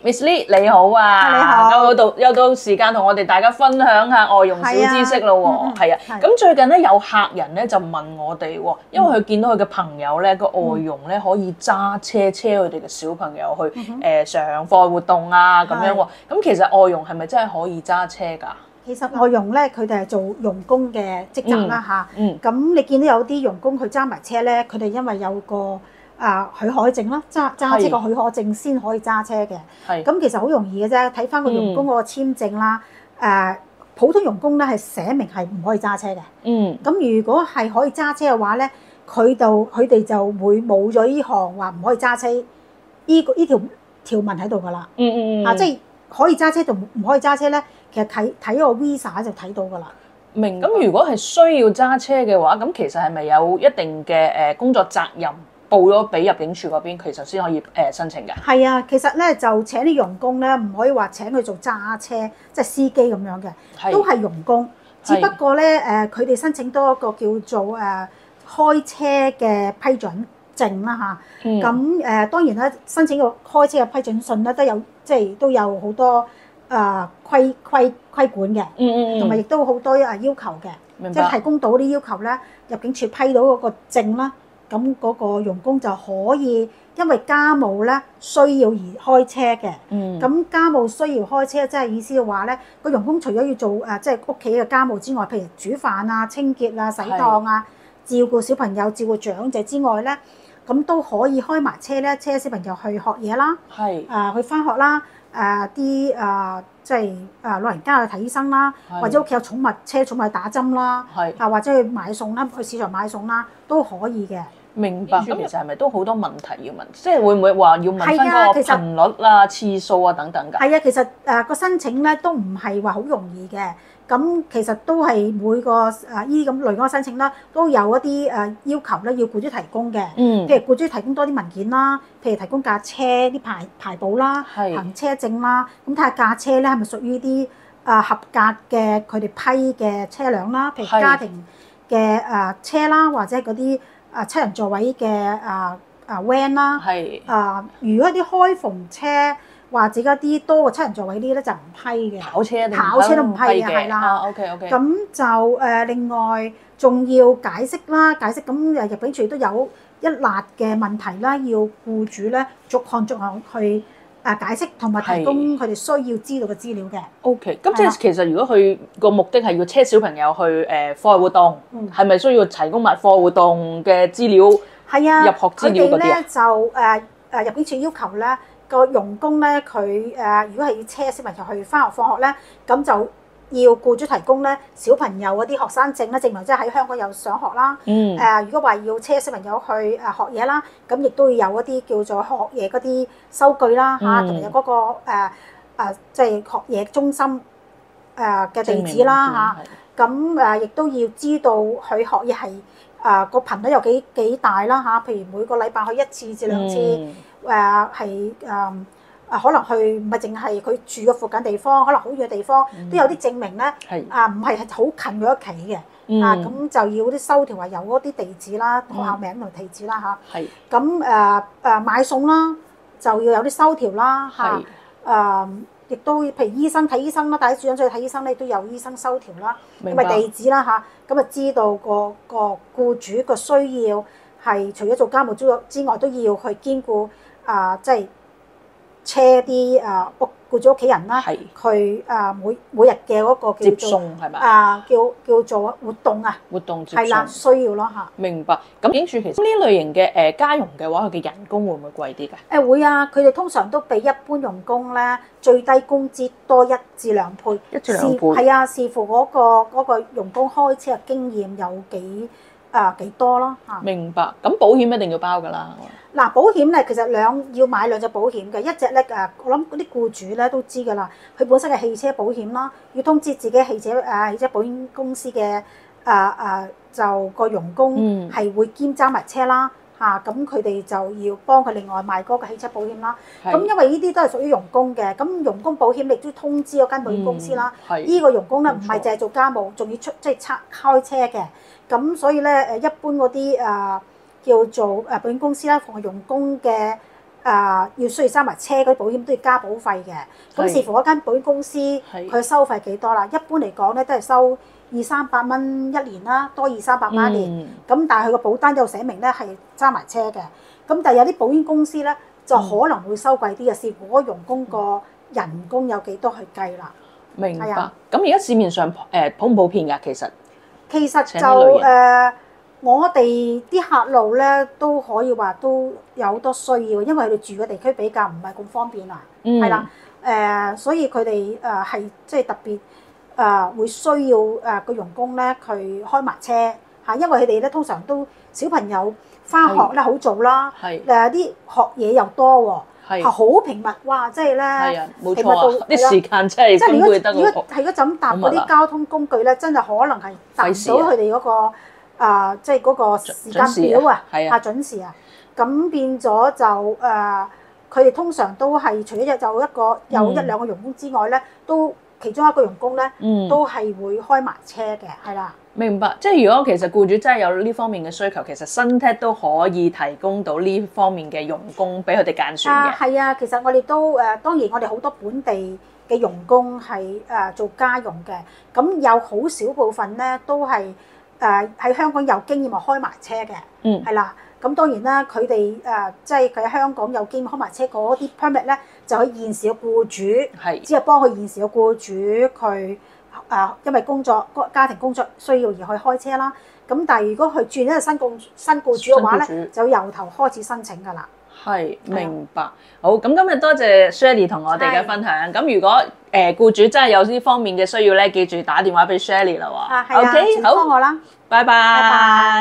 Miss Lee 你好啊，你好，又到時間同我哋大家分享下外傭小知識咯喎，係啊，咁最近咧有客人咧就問我哋喎，因為佢見到佢嘅朋友咧個外傭咧可以揸車車佢哋嘅小朋友去上課外活動啊咁樣喎，咁其實外傭係咪真係可以揸車㗎？其實外傭咧，佢哋係做傭工嘅職責啦嚇。咁你見到有啲傭工佢揸埋車咧，佢哋因為有個許可證啦，揸車個許可證先可以揸車嘅。咁其實好容易嘅啫，睇翻個傭工嗰個簽證啦。普通傭工咧係寫明係唔可以揸車嘅。咁如果係可以揸車嘅話咧，佢哋就會冇咗呢項話唔可以揸車呢條文喺度㗎啦。即係可以揸車同唔可以揸車咧。其實睇個 visa 就睇到㗎啦。明。咁如果係需要揸車嘅話，咁其實係咪有一定嘅工作責任報咗俾入境處嗰邊，其實先可以申請嘅？係啊，其實咧就請啲傭工咧，唔可以話請佢做揸車，即係司機咁樣嘅，都係傭工。只不過咧佢哋申請多一個叫做開車嘅批准證啦嚇。咁當然啦，申請個開車嘅批准信咧都有好多。規管嘅，同埋亦都好多要求嘅，即係提供到啲要求咧，入境處批到嗰個證啦，咁嗰個傭工就可以因為家務咧需要而開車嘅。咁家務需要開車，即係意思嘅話咧，個傭工除咗要做即係屋企嘅家務之外，譬如煮飯啊、清潔啊、洗檔啊、照顧小朋友、照顧長者之外咧，咁都可以開埋車咧，車小朋友去學嘢啦，去返學啦。即係老人家去睇醫生啦，或者屋企有寵物車，寵物去打針啦，或者去買餸啦，去市場買餸啦，都可以嘅。明白。咁其實係咪都好多問題要問？即係會唔會話要問翻個頻率啊、次數啊等等㗎？係啊，其實個申請咧都唔係話好容易嘅。咁其實都係每個依啲咁類嗰個申請啦，都有一啲要求咧，要僱主提供嘅。譬如僱主提供多啲文件啦，譬如提供架車啲牌簿啦、行車證啦，咁睇下架車咧係咪屬於啲合格嘅佢哋批嘅車輛啦，譬如家庭嘅車啦，或者嗰啲7人座位嘅van 啦。如果啲開篷車，或者一啲多過7人座位啲咧就唔批嘅，跑車都唔批嘅，係啦。OK。咁就另外仲要解釋咁入境處都有一辣嘅問題啦，要僱主咧逐項去解釋，同埋提供佢哋需要知道嘅資料嘅。OK，咁即係其實如果佢個目的係要車小朋友去課外活動，係咪需要提供埋課外活動嘅資料？係啊，入學資料嗰啲啊。佢哋咧就入境處要求咧。個傭工咧，佢如果係要車小朋友去返學放學咧，咁就要僱主提供咧小朋友嗰啲學生證咧，證明即係喺香港有上學啦。如果話要車小朋友去學嘢啦，咁亦都要有一啲叫做學嘢嗰啲收據啦嚇，同埋有嗰個即係學嘢中心嘅地址啦嚇。咁亦都要知道佢學嘢係個頻率有幾大啦嚇，譬如每個禮拜去1次至2次。可能去唔係淨係佢住嘅附近地方，可能好遠嘅地方都有啲證明咧。唔係好近佢屋企嘅。咁就要啲收條話有嗰啲地址啦，學校名同地址啦嚇。咁買餸啦，就要有啲收條啦嚇。亦都譬如醫生睇醫生啦，帶啲主人出去睇醫生咧，都有醫生收條啦，同埋地址啦嚇。咁知道個僱主個需要係除咗做家務之外，都要去兼顧。即係車啲僱主屋企人啦，佢每日嘅嗰個接送係咪？叫做活動啊，活動接送係啦，需要咯嚇。明白。咁入境處其實呢類型嘅家傭嘅話，佢嘅人工會唔會貴啲㗎？會啊，佢哋通常都比一般傭工咧最低工資多1至2倍。1至2倍。係啊，視乎嗰個傭工開車嘅經驗有幾多咯嚇。明白。咁保險一定要包㗎啦。嗱，保險咧，其實要買2隻保險嘅，一隻咧我諗嗰啲僱主咧都知㗎啦，佢本身嘅汽車保險啦，要通知自己汽車保險公司嘅就個傭工係會兼揸埋車啦嚇，咁佢哋就要幫佢另外買嗰個汽車保險啦。咁因為呢啲都係屬於傭工嘅，咁傭工保險亦都通知嗰間保險公司啦。呢個傭工咧唔係淨係做家務，仲要即係開車嘅，咁所以咧一般嗰啲叫做保險公司啦，同傭工嘅要需要揸埋車嗰啲保險都要加保費嘅。咁視乎嗰間保險公司佢收費幾多啦。一般嚟講咧都係收200-300蚊一年啦，多200-300蚊一年。咁但係佢個保單有寫明咧係揸埋車嘅。咁但係有啲保險公司咧就可能會收貴啲嘅，視乎嗰個傭工個人工有幾多去計啦。明白。咁而家市面上普唔普遍㗎？其實就我哋啲客路咧都可以話都有好多需要，因為佢哋住嘅地區比較唔係咁方便啊，係啦，所以佢哋係即係特別會需要個傭工咧佢開埋車嚇，因為佢哋咧通常都小朋友返學咧好早啦，啲學嘢又多喎，好頻密，哇！即係咧，冇錯啊，啲時間真係分配得好。如果係嗰陣搭嗰啲交通工具咧，真係可能係達唔到佢哋嗰個。即係嗰個時間表啊，準時啊，咁變咗就佢哋通常都係除咗有1-2個傭工之外咧，都其中一個傭工咧，都係會開埋車嘅，係啦。明白，即係如果其實僱主真係有呢方面嘅需求，其實新 Tech 都可以提供到呢方面嘅傭工俾佢哋揀選嘅。係啊，其實我哋都當然我哋好多本地嘅傭工係做家用嘅，咁有好少部分咧都係。喺香港有經驗就開埋車嘅，係啦。咁當然啦，佢哋即係佢喺香港有經驗開埋車嗰啲 permit 咧，就喺現時嘅僱主，只係幫佢現時嘅僱主佢因為家庭工作需要而去開車啦。咁但係如果佢轉一個新僱主嘅話咧，就由頭開始申請㗎啦。係，明白。好，咁今日多謝 Shirley 同我哋嘅分享。咁如果僱主真係有呢方面嘅需要咧，記住打電話俾 Shirley 啦喎。OK，好，幫我啦，拜拜。